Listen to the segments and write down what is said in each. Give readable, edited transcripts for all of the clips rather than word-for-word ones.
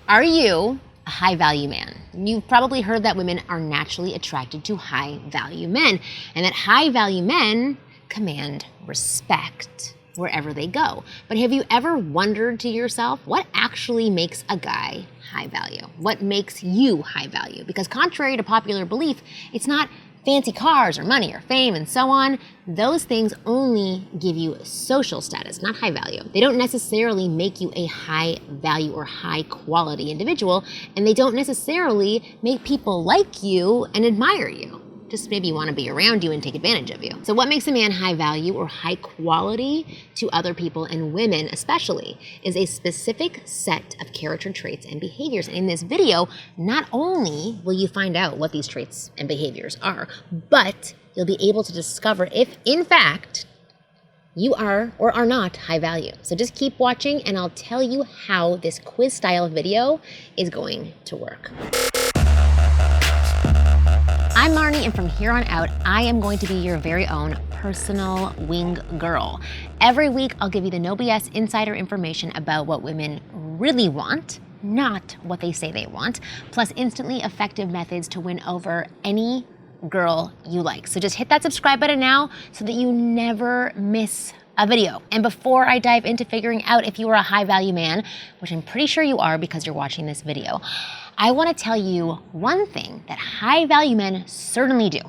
Are you a high-value man? You've probably heard that women are naturally attracted to high-value men, and that high-value men command respect wherever they go. But have you ever wondered to yourself, what actually makes a guy high value? What makes you high value? Because contrary to popular belief, it's not fancy cars or money or fame and so on. Those things only give you social status, not high value. They don't necessarily make you a high value or high quality individual, and they don't necessarily make people like you and admire you. Just maybe want to be around you and take advantage of you. So what makes a man high value or high quality to other people, and women especially, is a specific set of character traits and behaviors. And in this video, not only will you find out what these traits and behaviors are, but you'll be able to discover if, in fact, you are or are not high value. So just keep watching and I'll tell you how this quiz style video is going to work. I'm Marni, and from here on out, I am going to be your very own personal wing girl. Every week, I'll give you the no BS insider information about what women really want, not what they say they want, plus instantly effective methods to win over any girl you like. So just hit that subscribe button now so that you never miss a video. And before I dive into figuring out if you are a high value man, which I'm pretty sure you are because you're watching this video, I want to tell you one thing that high value men certainly do.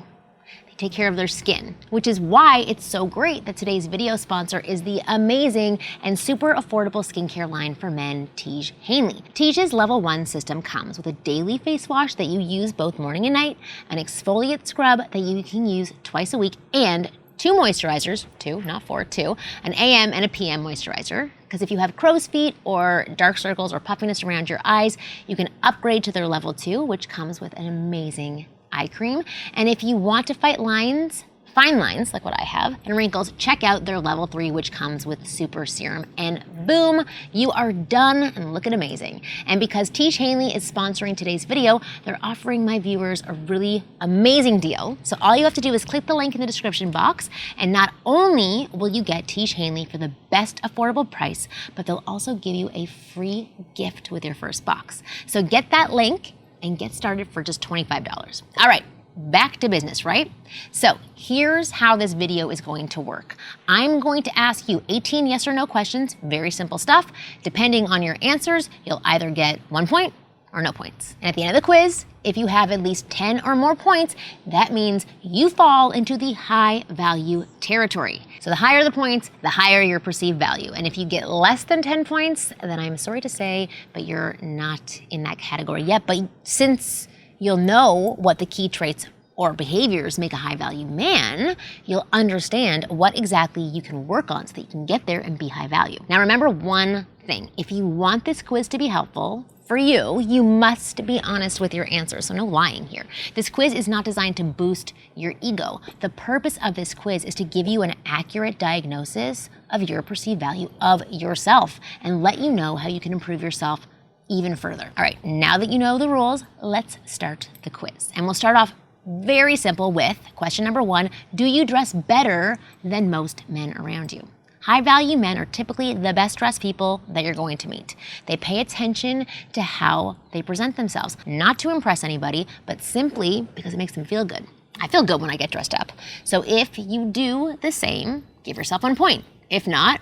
They take care of their skin, which is why it's so great that today's video sponsor is the amazing and super affordable skincare line for men, Tiege Hanley. Tiege's level 1 system comes with a daily face wash that you use both morning and night, an exfoliate scrub that you can use twice a week, and 2 moisturizers, 2, not 4, 2, an AM and a PM moisturizer. Because if you have crow's feet or dark circles or puffiness around your eyes, you can upgrade to their level 2, which comes with an amazing eye cream. And if you want to fight lines, fine lines like what I have, and wrinkles, check out their level 3, which comes with super serum, and boom, you are done and looking amazing. And because Tiege Hanley is sponsoring today's video, they're offering my viewers a really amazing deal. So all you have to do is click the link in the description box, and not only will you get Tiege Hanley for the best affordable price, but they'll also give you a free gift with your first box. So get that link and get started for just $25. All right. Back to business, right? So here's how this video is going to work. I'm going to ask you 18 yes or no questions, very simple stuff. Depending on your answers, you'll either get 1 point or no points. And at the end of the quiz, if you have at least 10 or more points, that means you fall into the high value territory. So the higher the points, the higher your perceived value. And if you get less than 10 points, then I'm sorry to say, but you're not in that category yet. But since you'll know what the key traits or behaviors make a high value man, you'll understand what exactly you can work on so that you can get there and be high value. Now remember one thing, if you want this quiz to be helpful for you, you must be honest with your answers, so no lying here. This quiz is not designed to boost your ego. The purpose of this quiz is to give you an accurate diagnosis of your perceived value of yourself and let you know how you can improve yourself even further. All right, now that you know the rules, let's start the quiz. And we'll start off very simple with question number 1. Do you dress better than most men around you? High value men are typically the best dressed people that you're going to meet. They pay attention to how they present themselves, not to impress anybody, but simply because it makes them feel good. I feel good when I get dressed up. So if you do the same, give yourself 1 point. If not,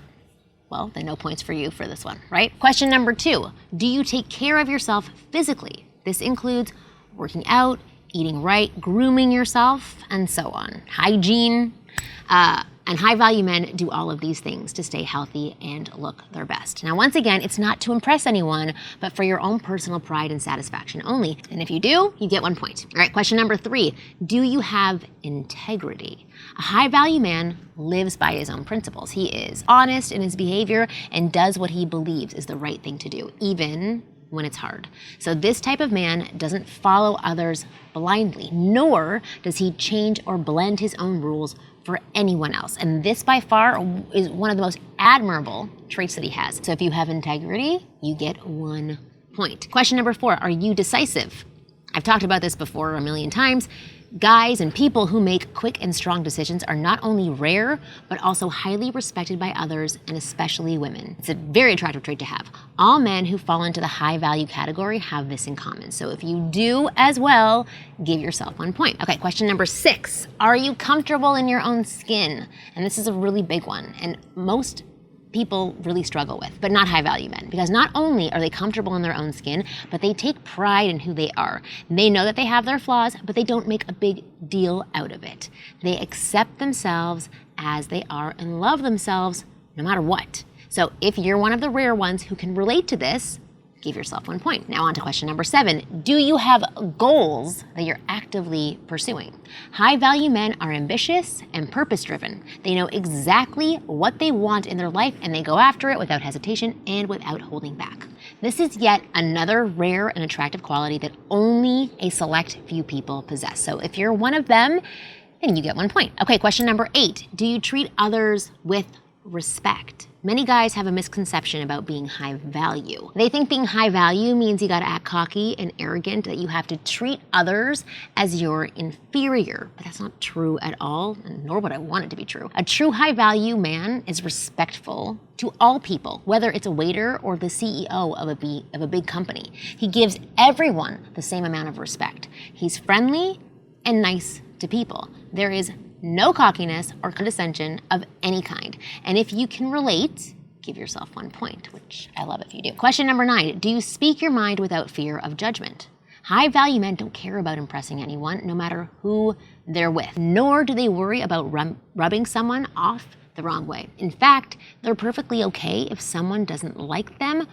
well, then no points for you for this one, right? Question number 2, do you take care of yourself physically? This includes working out, eating right, grooming yourself, and so on. Hygiene, and high value men do all of these things to stay healthy and look their best. Now, once again, it's not to impress anyone, but for your own personal pride and satisfaction only. And if you do, you get 1 point. All right, question number 3, do you have integrity? A high value man lives by his own principles. He is honest in his behavior and does what he believes is the right thing to do, even when it's hard. So this type of man doesn't follow others blindly, nor does he change or blend his own rules for anyone else. And this by far is one of the most admirable traits that he has. So if you have integrity, you get 1 point. Question number 4, are you decisive? I've talked about this before a million times. Guys and people who make quick and strong decisions are not only rare, but also highly respected by others, and especially women. It's a very attractive trait to have. All men who fall into the high value category have this in common. So if you do as well, give yourself 1 point. Okay, question number 6. Are you comfortable in your own skin? And this is a really big one, and most people really struggle with, but not high value men, because not only are they comfortable in their own skin, but they take pride in who they are. They know that they have their flaws, but they don't make a big deal out of it. They accept themselves as they are and love themselves no matter what. So if you're one of the rare ones who can relate to this, give yourself 1 point. Now on to question number 7. Do you have goals that you're actively pursuing? High value men are ambitious and purpose driven. They know exactly what they want in their life, and they go after it without hesitation and without holding back. This is yet another rare and attractive quality that only a select few people possess. So if you're one of them, then you get 1 point. Okay, question number 8. Do you treat others with respect? Many guys have a misconception about being high value. They think being high value means you gotta act cocky and arrogant, that you have to treat others as your inferior. But that's not true at all, and nor would I want it to be true. A true high value man is respectful to all people, whether it's a waiter or the CEO of a big company. He gives everyone the same amount of respect. He's friendly and nice to people. There is no cockiness or condescension of any kind. And if you can relate, give yourself 1 point, which I love if you do. Question number 9, do you speak your mind without fear of judgment? High value men don't care about impressing anyone, no matter who they're with, nor do they worry about rubbing someone off the wrong way. In fact, they're perfectly okay if someone doesn't like them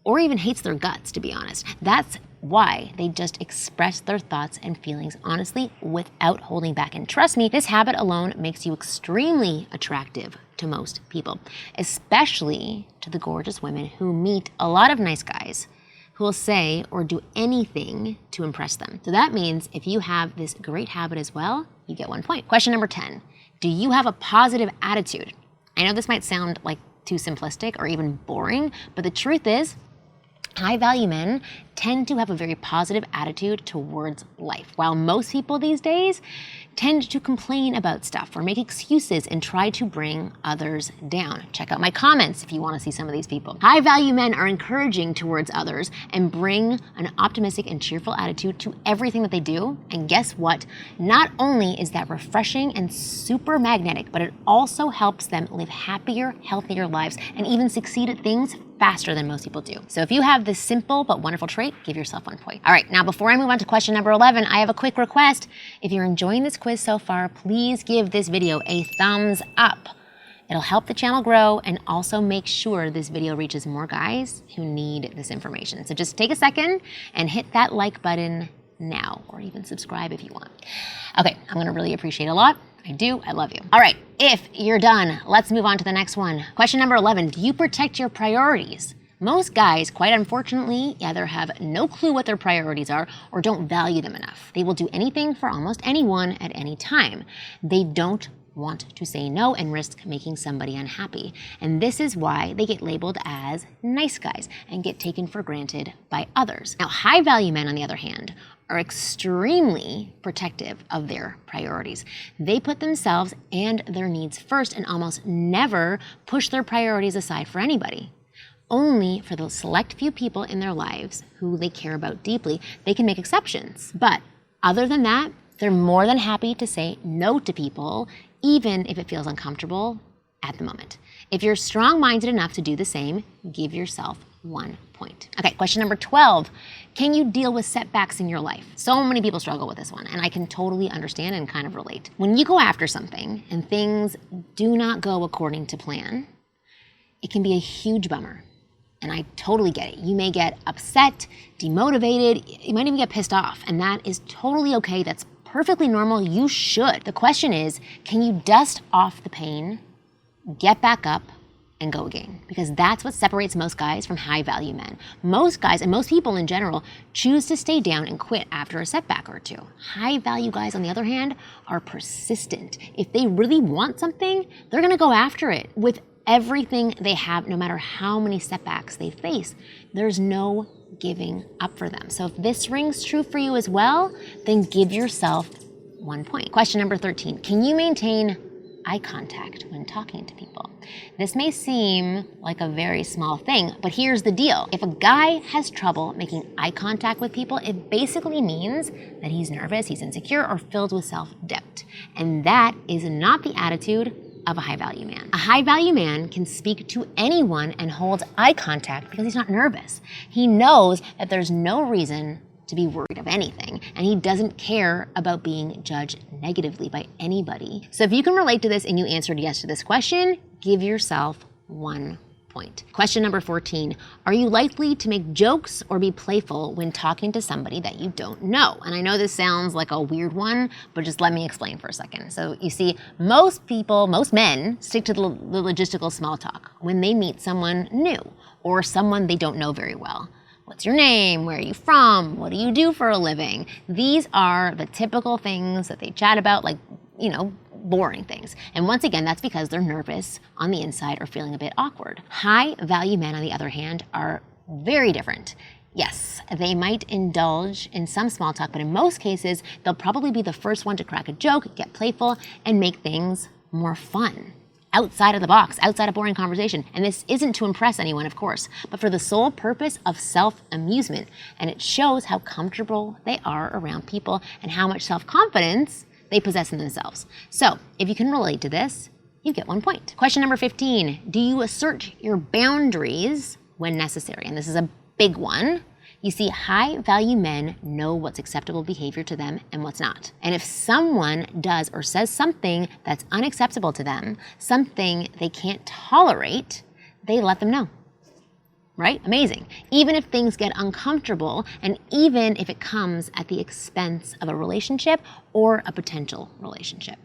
or even hates their guts, to be honest. That's why they just express their thoughts and feelings honestly without holding back. And trust me, this habit alone makes you extremely attractive to most people, especially to the gorgeous women who meet a lot of nice guys who will say or do anything to impress them. So that means if you have this great habit as well, you get 1 point. Question number 10, do you have a positive attitude? I know this might sound like too simplistic or even boring, but the truth is, high value men tend to have a very positive attitude towards life, while most people these days tend to complain about stuff or make excuses and try to bring others down. Check out my comments if you want to see some of these people. High value men are encouraging towards others and bring an optimistic and cheerful attitude to everything that they do. And guess what? Not only is that refreshing and super magnetic, but it also helps them live happier, healthier lives and even succeed at things faster than most people do. So if you have this simple but wonderful trait, give yourself 1 point. All right, now before I move on to question number 11, I have a quick request. If you're enjoying this quiz so far, please give this video a thumbs up. It'll help the channel grow and also make sure this video reaches more guys who need this information. So just take a second and hit that like button now, or even subscribe if you want. Okay, I'm gonna really appreciate it a lot. I do, I love you. All right, if you're done, let's move on to the next one. Question number 11, do you protect your priorities? Most guys, quite unfortunately, either have no clue what their priorities are or don't value them enough. They will do anything for almost anyone at any time. They don't want to say no and risk making somebody unhappy. And this is why they get labeled as nice guys and get taken for granted by others. Now, high value men, on the other hand, are extremely protective of their priorities. They put themselves and their needs first and almost never push their priorities aside for anybody. Only for those select few people in their lives who they care about deeply, they can make exceptions. But other than that, they're more than happy to say no to people, even if it feels uncomfortable at the moment. If you're strong-minded enough to do the same, give yourself 1 point. Okay, question number 12. Can you deal with setbacks in your life? So many people struggle with this one, and I can totally understand and kind of relate. When you go after something and things do not go according to plan, it can be a huge bummer. And I totally get it. You may get upset, demotivated, you might even get pissed off, and that is totally okay. That's perfectly normal. You should. The question is, can you dust off the pain, get back up, and go again? Because that's what separates most guys from high value men. Most guys, and most people in general, choose to stay down and quit after a setback or two. High value guys, on the other hand, are persistent. If they really want something, they're gonna go after it with everything they have, no matter how many setbacks they face. There's no giving up for them. So if this rings true for you as well, then give yourself 1 point. Question number 13, can you maintain eye contact when talking to people? This may seem like a very small thing, but here's the deal. If a guy has trouble making eye contact with people, it basically means that he's nervous, he's insecure, or filled with self-doubt. And that is not the attitude of a high-value man. A high-value man can speak to anyone and hold eye contact because he's not nervous. He knows that there's no reason to be worried of anything, and he doesn't care about being judged negatively by anybody. So if you can relate to this and you answered yes to this question, give yourself 1 point. Question number 14, are you likely to make jokes or be playful when talking to somebody that you don't know? And I know this sounds like a weird one, but just let me explain for a second. So you see, most men stick to the logistical small talk when they meet someone new or someone they don't know very well. What's your name? Where are you from? What do you do for a living? These are the typical things that they chat about, like, boring things. And once again, that's because they're nervous on the inside or feeling a bit awkward. High value men, on the other hand, are very different. Yes, they might indulge in some small talk, but in most cases, they'll probably be the first one to crack a joke, get playful, and make things more fun. Outside of the box, outside of boring conversation. And this isn't to impress anyone, of course, but for the sole purpose of self-amusement. And it shows how comfortable they are around people and how much self-confidence they possess in themselves. So if you can relate to this, you get 1 point. Question number 15, do you assert your boundaries when necessary? And this is a big one. You see, high-value men know what's acceptable behavior to them and what's not. And if someone does or says something that's unacceptable to them, something they can't tolerate, they let them know. Right? Amazing. Even if things get uncomfortable, and even if it comes at the expense of a relationship or a potential relationship.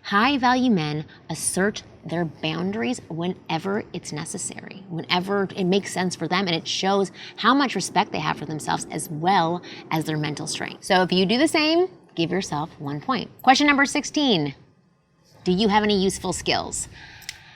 High-value men assert their boundaries whenever it's necessary, whenever it makes sense for them, and it shows how much respect they have for themselves as well as their mental strength. So if you do the same, give yourself 1 point. Question number 16, do you have any useful skills?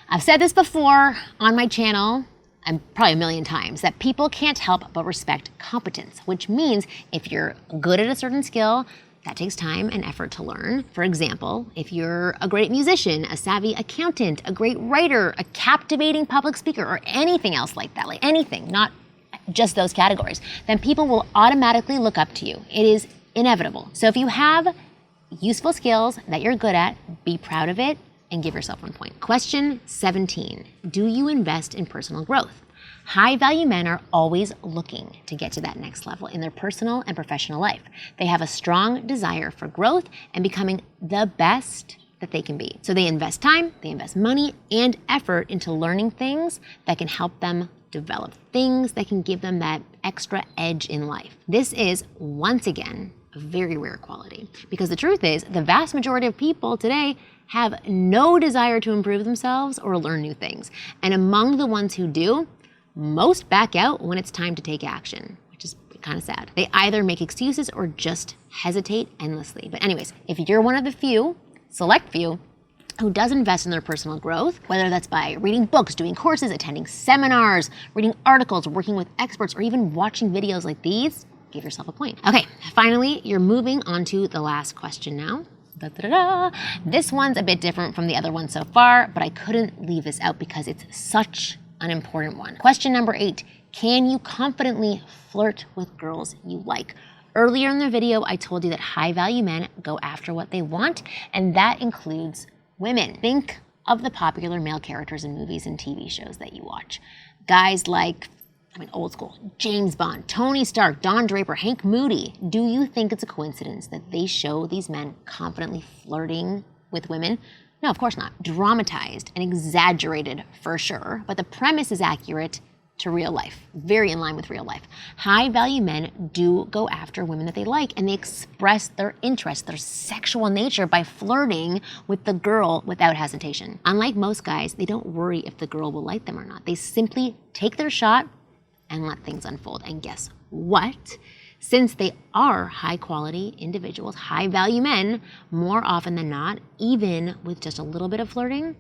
I've said this before on my channel, and probably a million times, that people can't help but respect competence, which means if you're good at a certain skill, that takes time and effort to learn. For example, if you're a great musician, a savvy accountant, a great writer, a captivating public speaker, or anything else like that, like anything, not just those categories, then people will automatically look up to you. It is inevitable. So if you have useful skills that you're good at, be proud of it and give yourself 1 point. Question 17, do you invest in personal growth? High-value men are always looking to get to that next level in their personal and professional life. They have a strong desire for growth and becoming the best that they can be. So they invest time, they invest money and effort into learning things that can help them develop, things that can give them that extra edge in life. This is, once again, a very rare quality, because the truth is, the vast majority of people today have no desire to improve themselves or learn new things. And among the ones who do, most back out when it's time to take action, which is kind of sad. They either make excuses or just hesitate endlessly. But anyways, if you're one of the few, select few, who does invest in their personal growth, whether that's by reading books, doing courses, attending seminars, reading articles, working with experts, or even watching videos like these, give yourself a point. Okay, finally, you're moving on to the last question now. Da-da-da-da. This one's a bit different from the other one so far, but I couldn't leave this out because it's such an important one. Question number 8, can you confidently flirt with girls you like? Earlier in the video, I told you that high-value men go after what they want, and that includes women. Think of the popular male characters in movies and TV shows that you watch. Guys like, old school, James Bond, Tony Stark, Don Draper, Hank Moody. Do you think it's a coincidence that they show these men confidently flirting with women? No, of course not. Dramatized and exaggerated for sure, but the premise is accurate to real life, very in line with real life. High-value men do go after women that they like, and they express their interest, their sexual nature, by flirting with the girl without hesitation. Unlike most guys, they don't worry if the girl will like them or not. They simply take their shot and let things unfold. And guess what? Since they are high-quality individuals, high-value men, more often than not, even with just a little bit of flirting,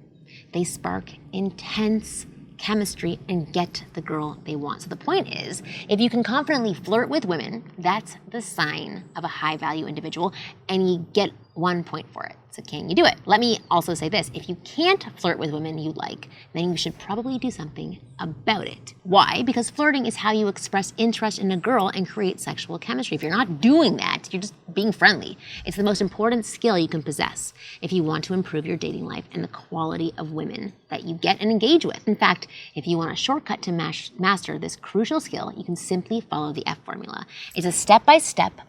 they spark intense chemistry and get the girl they want. So the point is, if you can confidently flirt with women, that's the sign of a high-value individual, and you get 1 point for it. So can you do it? Let me also say this. If you can't flirt with women you like, then you should probably do something about it. Why? Because flirting is how you express interest in a girl and create sexual chemistry. If you're not doing that, you're just being friendly. It's the most important skill you can possess if you want to improve your dating life and the quality of women that you get and engage with. In fact, if you want a shortcut to master this crucial skill, you can simply follow the F formula. It's a step-by-step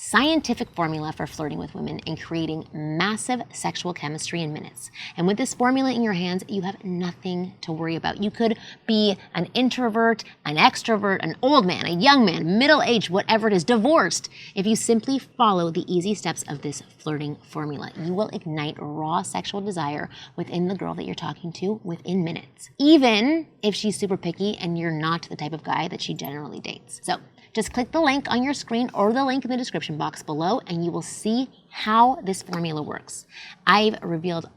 scientific formula for flirting with women and creating massive sexual chemistry in minutes. And with this formula in your hands, you have nothing to worry about. You could be an introvert, an extrovert, an old man, a young man, middle-aged, whatever it is, divorced. If you simply follow the easy steps of this flirting formula, you will ignite raw sexual desire within the girl that you're talking to within minutes, even if she's super picky and you're not the type of guy that she generally dates. So just click the link on your screen or the link in the description box below and you will see how this formula works. I've revealed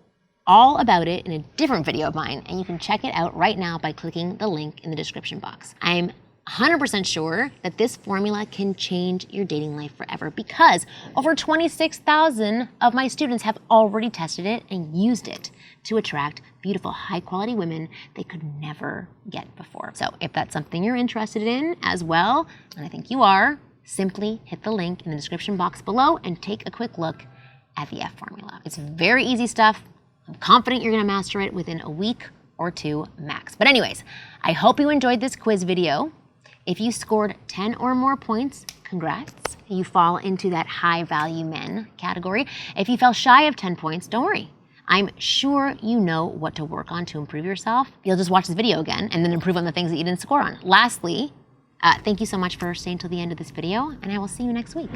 all about it in a different video of mine and you can check it out right now by clicking the link in the description box. I'm 100% sure that this formula can change your dating life forever because over 26,000 of my students have already tested it and used it to attract beautiful, high-quality women they could never get before. So if that's something you're interested in as well, and I think you are, simply hit the link in the description box below and take a quick look at the F formula. It's very easy stuff. I'm confident you're gonna master it within a week or 2 max. But anyways, I hope you enjoyed this quiz video. If you scored 10 or more points, congrats. You fall into that high value men category. If you fell shy of 10 points, don't worry. I'm sure you know what to work on to improve yourself. You'll just watch this video again and then improve on the things that you didn't score on. Lastly, thank you so much for staying till the end of this video and I will see you next week.